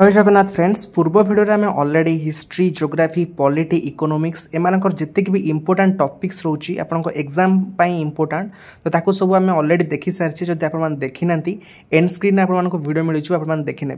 जय जगन्नाथ फ्रेंड्स पूर्व वीडियो में already history geography polity economics एमानकर जितक भी इंपोर्टेंट टॉपिक्स रोची आपन एग्जाम पाई इंपोर्टेंट तो ताको सब आम ऑलरेडी देखि सारी जब आप देखी ना एंड स्क्रीन में आपको वीडियो मिलूँ आप देखी ने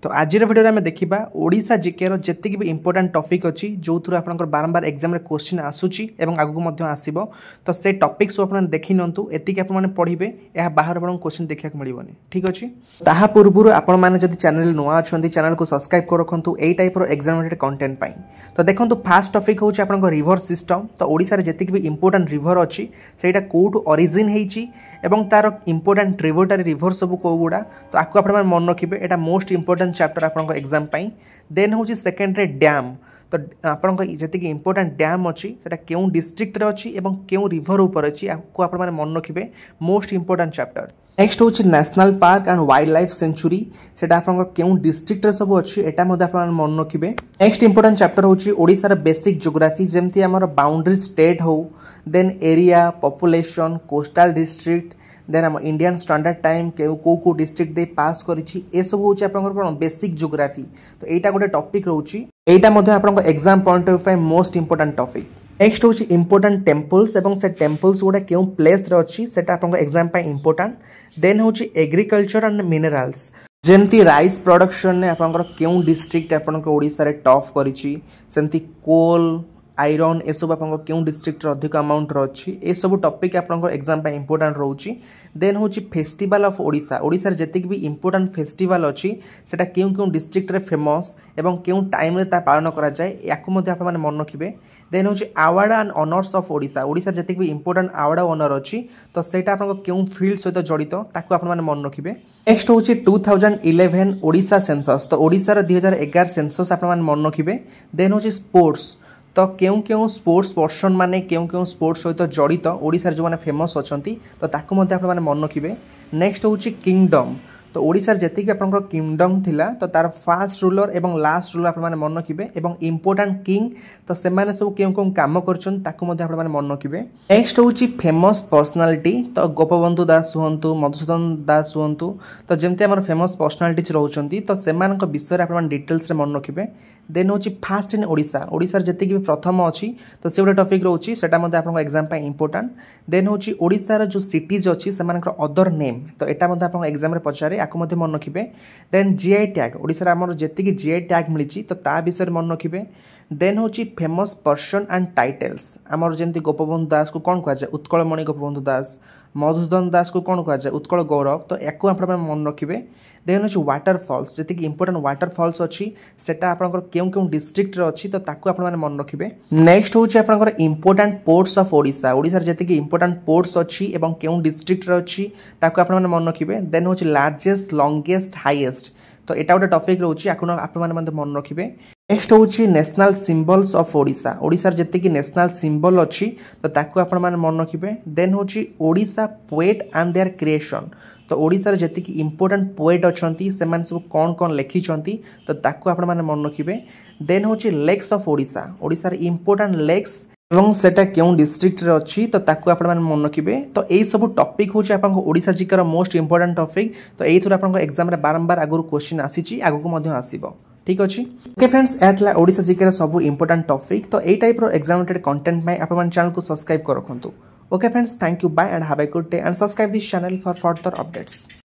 तो आज वीडियो में देखा ओडिशा जीके जितक भी इंपोर्टेंट टॉपिक अच्छी जो थ्रू आप बारंबार एग्जाम क्वेश्चन आसूची आगू आसो तो से टॉपिक्स आप देखी निंतु एति आप पढ़े यह बाहर आपको क्वेश्चन देखा मिलनी ठीक अच्छे ता पूर्व आपण चैनल नुआ अच्छा चैनल को सब्सक्राइब कर रखु यही टाइप एग्जाम कंटेंट पाई तो देखो फास्ट टॉपिक हूँ आप रिवर सिस्टम तो ओडिशा रे जतिक भी इंपोर्टेंट रिवर अच्छी से कौटू ओरिजिन होती एवं तार इंपोर्टेंट ट्रिब्यूटरी रिवर सब कौगुड़ा तो आपको आप मन रखिए यहाँ मोस्ट इंपोर्टेंट चैप्टर आप एग्जाम देन हूँ सेकेंड रे डैम तो आपको जी इंपोर्टेंट डैम अच्छी से क्यों डिस्ट्रिक्ट अच्छी एवं क्यों रिवर ऊपर अच्छी आपको आप मन रखिए मोस्ट इंपोर्टेंट चैप्टर नेक्स्ट हूँ national park and wild life sanctuary से क्यों डिस्ट्रिक्ट सब अच्छी यहाँ मन रखिए नेक्स्ट इंपोर्टेंट चैप्टर हूँ ओडिशार बेसिक ज्योग्राफी जमती आम बाउंड्री स्टेट हो then area population coastal district then आम इंडियन स्टैंडर्ड टाइम कौ डिस्ट्रिक्ट दे पास करिछि ए सब होछि आपनकर कोन बेसिक ज्योग्राफी तो एटा गोटे टॉपिक रहउछि एटा मध्ये आपनकर exam point of view most important topic next होछि इंपोर्टेंट टेम्पल्स एवं से टेम्पल्स गोटे क्यों प्लेस रे अछि सेटा आपनकर एग्जाम पाई इंपोर्टेंट देन होछि एग्रीकल्चर एंड मिनरल्स जेमती राइस प्रोडक्शन ने आपनकर क्यों डिस्ट्रिक्ट आपनकर ओडिसा रे टॉप करिछि सेमती कोल आयरन ए सब आपन क्यों डिस्ट्रिक्ट अधिक अमाउंट अच्छी ए सब टॉपिक आपन एग्जाम पे इंपोर्टेंट रोची देन हूँ फेस्टिवल ऑफ ओडिशा ओडिशा जतिक भी इंपोर्टेंट फेस्टिवल अच्छी सेटा क्यों क्यों डिस्ट्रिक्ट रे फेमस एवं क्यों टाइम रे ता पालन करा जाए याकु मध्ये आपन मन रखिबे देन हूँ award and honours of Odisha Odisha जतिक भी इंपोर्टेंट अवार्ड ऑनर अच्छी तो सेटा आपन क्यों फील्ड सहित जड़ित ताकू आपन मन रखिबे नेक्स्ट हूँ 2011 ओडिशा सेंसस तो ओडिशा रो 2011 सेंसस आपन मन रखिबे देन हूँ स्पोर्ट्स तो क्यों क्यों स्पोर्ट्स पर्सन माने क्यों क्यों स्पोर्ट्स सहित जड़ित ओडिशा जो मैंने फेमस अच्छा तो ताकू मध्य आप मन रखिए नेक्स्ट हूँ किंगडम तो ओडिशा जतिक आपंकर किंगडम थिला तो तार फास्ट रूलर एवं लास्ट रूलर आप मन रखिए एवं इंपोर्टेंट किंग तो से सब क्यों क्यों काम कर मन रखिए नेक्स्ट हूँ फेमस पर्सनालिटी तो गोपबंधु दास हूँ मधुसूदन दास हूँ तो जमती आम फेमस पर्सनालिटीज रोचंती तो से विषय आप डिटेल्स रे मन रखिए देन हूँ फास्ट इन ओडिशा ओडिशा जति भी प्रथम अच्छी तो से गोटे टॉपिक रोची सेटा आप एग्जाम इंपोर्टेंट देन हूँ ओडिशार जो सिटीज अच्छी से अदर नेम तो यहाँ आप एग्जाम पचारे आपको मन रखिए देन जीआई टैग ओडिशा आमर जी जीआई टैग मिली तो ता विषय में मन रखिए देन हूँ फेमस पर्सन एंड टाइटल्स आमर जमी गोपबंधु दास को कौन कहुए उत्कलमणि गोपबंधु दास मधुसूदन दास को कौन कहुए उत्कल गौरव तो या मन रखिए देन हूँ वाटरफॉल्स जी इंपोर्टेंट वाटरफॉल्स अच्छी सेटा आपंकर क्यों क्यों डिस्ट्रिक्ट अच्छी तो ताकू आप मन रखिए नेक्स्ट हूँ आपंकर important ports of Odisha Odisha जी इंपोर्टेंट पोर्ट्स अच्छी एवं क्यों डिस्ट्रिक्ट अच्छी ताकू आप मन रखिए देन हूँ लार्जेस्ट लॉन्गेस्ट हाईएस्ट तो यहाँ गोटे टॉपिक रोचे आप मन रखिए नेक्स्ट हूँ नेशनल सिंबल्स ऑफ ओडिशा ओडिशार जी नेशनल सिंबल अच्छी तो ताकू आप मन रखिए देन हूँ Odisha poet and their creation तो ओडिशार जी इंपोर्टेंट पोएट अच्छा से सब कौन कौन लिखिं तो ताकू आप मन रखिए देन हूँ लेक्स ऑफ ओडिशा ओडिशार इंपोर्टेंट लेक्स एवं सेटा क्यों डिस्ट्रिक्ट रे अच्छी तो ताकू आप मन रखिए तो यही सब टॉपिक हूँ आप ओडिशा जीकर मोस्ट इंपोर्टेंट टॉपिक तो यही थ्रू आप एग्जाम बारंबार आगुरी क्वेश्चन आसी आगू आसो ठीक अच्छे ओके फ्रेंड्स यह ओडिशा जीके सब इंपोर्टेंट टॉपिक तो यही टाइप एग्जाम कंटेंट में आप चैनल को सब्सक्राइब कर रखु okay friends thank you bye and have a good day and subscribe this channel for further updates.